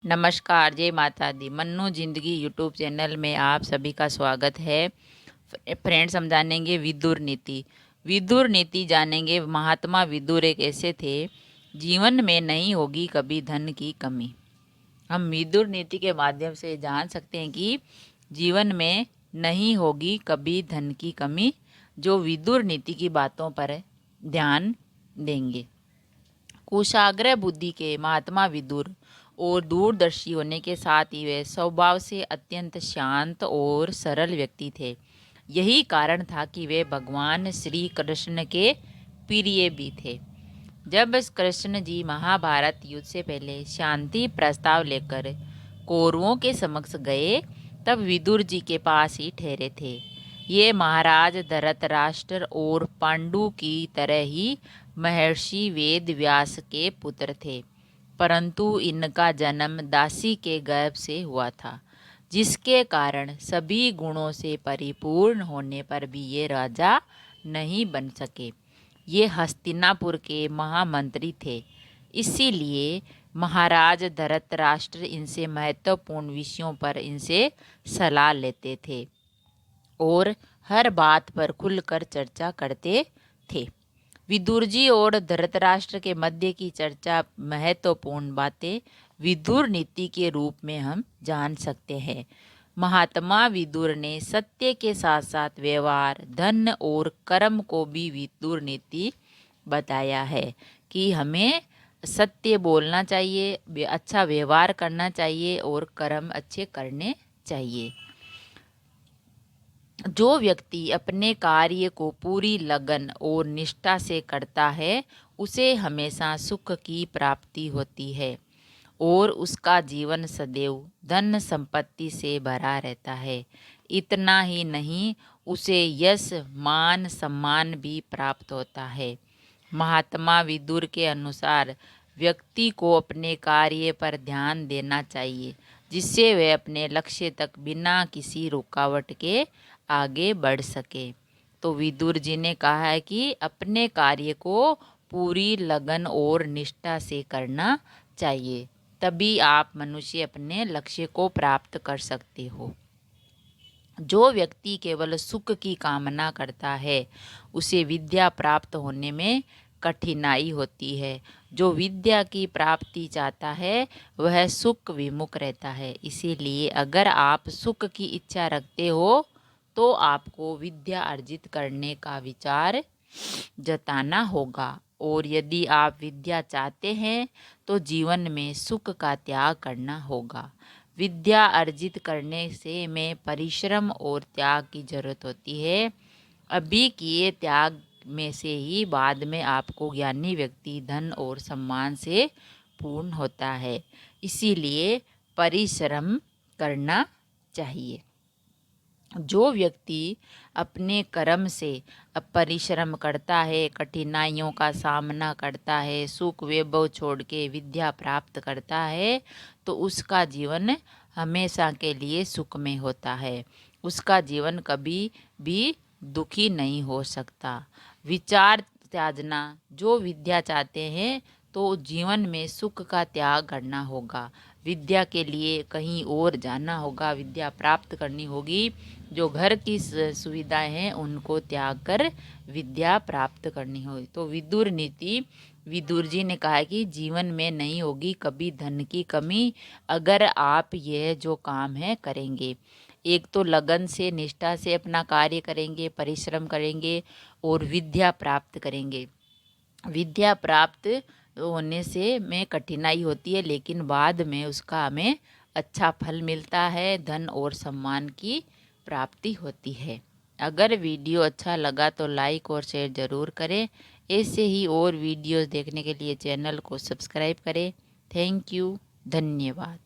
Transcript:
नमस्कार, जय माता दी। मन्नू ज़िंदगी यूट्यूब चैनल में आप सभी का स्वागत है। फ्रेंड्स, हम जानेंगे विदुर नीति। विदुर नीति जानेंगे। महात्मा विदुर एक ऐसे थे, जीवन में नहीं होगी कभी धन की कमी। हम विदुर नीति के माध्यम से जान सकते हैं कि जीवन में नहीं होगी कभी धन की कमी, जो विदुर नीति की बातों पर ध्यान देंगे। कुशाग्र बुद्धि के महात्मा विदुर और दूरदर्शी होने के साथ ही वे स्वभाव से अत्यंत शांत और सरल व्यक्ति थे। यही कारण था कि वे भगवान श्री कृष्ण के प्रिय भी थे। जब कृष्ण जी महाभारत युद्ध से पहले शांति प्रस्ताव लेकर कौरवों के समक्ष गए, तब विदुर जी के पास ही ठहरे थे। ये महाराज धृतराष्ट्र और पांडु की तरह ही महर्षि वेद व्यास के पुत्र थे, परंतु इनका जन्म दासी के गर्भ से हुआ था, जिसके कारण सभी गुणों से परिपूर्ण होने पर भी ये राजा नहीं बन सके। ये हस्तिनापुर के महामंत्री थे, इसीलिए महाराज धृतराष्ट्र इनसे महत्वपूर्ण विषयों पर इनसे सलाह लेते थे और हर बात पर खुलकर चर्चा करते थे। विदुर जी और धृतराष्ट्र के मध्य की चर्चा महत्वपूर्ण बातें विदुर नीति के रूप में हम जान सकते हैं। महात्मा विदुर ने सत्य के साथ साथ व्यवहार, धन और कर्म को भी विदुर नीति बताया है कि हमें सत्य बोलना चाहिए, अच्छा व्यवहार करना चाहिए और कर्म अच्छे करने चाहिए। जो व्यक्ति अपने कार्य को पूरी लगन और निष्ठा से करता है, उसे हमेशा सुख की प्राप्ति होती है और उसका जीवन सदैव धन संपत्ति से भरा रहता है। इतना ही नहीं, उसे यश, मान, सम्मान भी प्राप्त होता है। महात्मा विदुर के अनुसार व्यक्ति को अपने कार्य पर ध्यान देना चाहिए, जिससे वह अपने लक्ष्य तक बिना किसी रुकावट के आगे बढ़ सके। तो विदुर जी ने कहा है कि अपने कार्य को पूरी लगन और निष्ठा से करना चाहिए, तभी आप मनुष्य अपने लक्ष्य को प्राप्त कर सकते हो। जो व्यक्ति केवल सुख की कामना करता है, उसे विद्या प्राप्त होने में कठिनाई होती है। जो विद्या की प्राप्ति चाहता है, वह सुख विमुख रहता है। इसीलिए अगर आप सुख की इच्छा रखते हो, तो आपको विद्या अर्जित करने का विचार जताना होगा, और यदि आप विद्या चाहते हैं तो जीवन में सुख का त्याग करना होगा। विद्या अर्जित करने से में परिश्रम और त्याग की जरूरत होती है। अभी किए त्याग में से ही बाद में आपको ज्ञानी व्यक्ति धन और सम्मान से पूर्ण होता है। इसीलिए परिश्रम करना चाहिए। जो व्यक्ति अपने कर्म से परिश्रम करता है, कठिनाइयों का सामना करता है, सुख वैभव छोड़ के विद्या प्राप्त करता है, तो उसका जीवन हमेशा के लिए सुखमय होता है। उसका जीवन कभी भी दुखी नहीं हो सकता। विचार त्यागना। जो विद्या चाहते हैं तो जीवन में सुख का त्याग करना होगा। विद्या के लिए कहीं और जाना होगा, विद्या प्राप्त करनी होगी। जो घर की सुविधाएं हैं उनको त्याग कर विद्या प्राप्त करनी होगी। तो विदुर नीति, विदुर जी ने कहा कि जीवन में नहीं होगी कभी धन की कमी, अगर आप यह जो काम है करेंगे। एक तो लगन से, निष्ठा से अपना कार्य करेंगे, परिश्रम करेंगे और विद्या प्राप्त करेंगे। विद्या प्राप्त होने से में कठिनाई होती है, लेकिन बाद में उसका हमें अच्छा फल मिलता है, धन और सम्मान की प्राप्ति होती है। अगर वीडियो अच्छा लगा तो लाइक और शेयर ज़रूर करें। ऐसे ही और वीडियोस देखने के लिए चैनल को सब्सक्राइब करें। थैंक यू, धन्यवाद।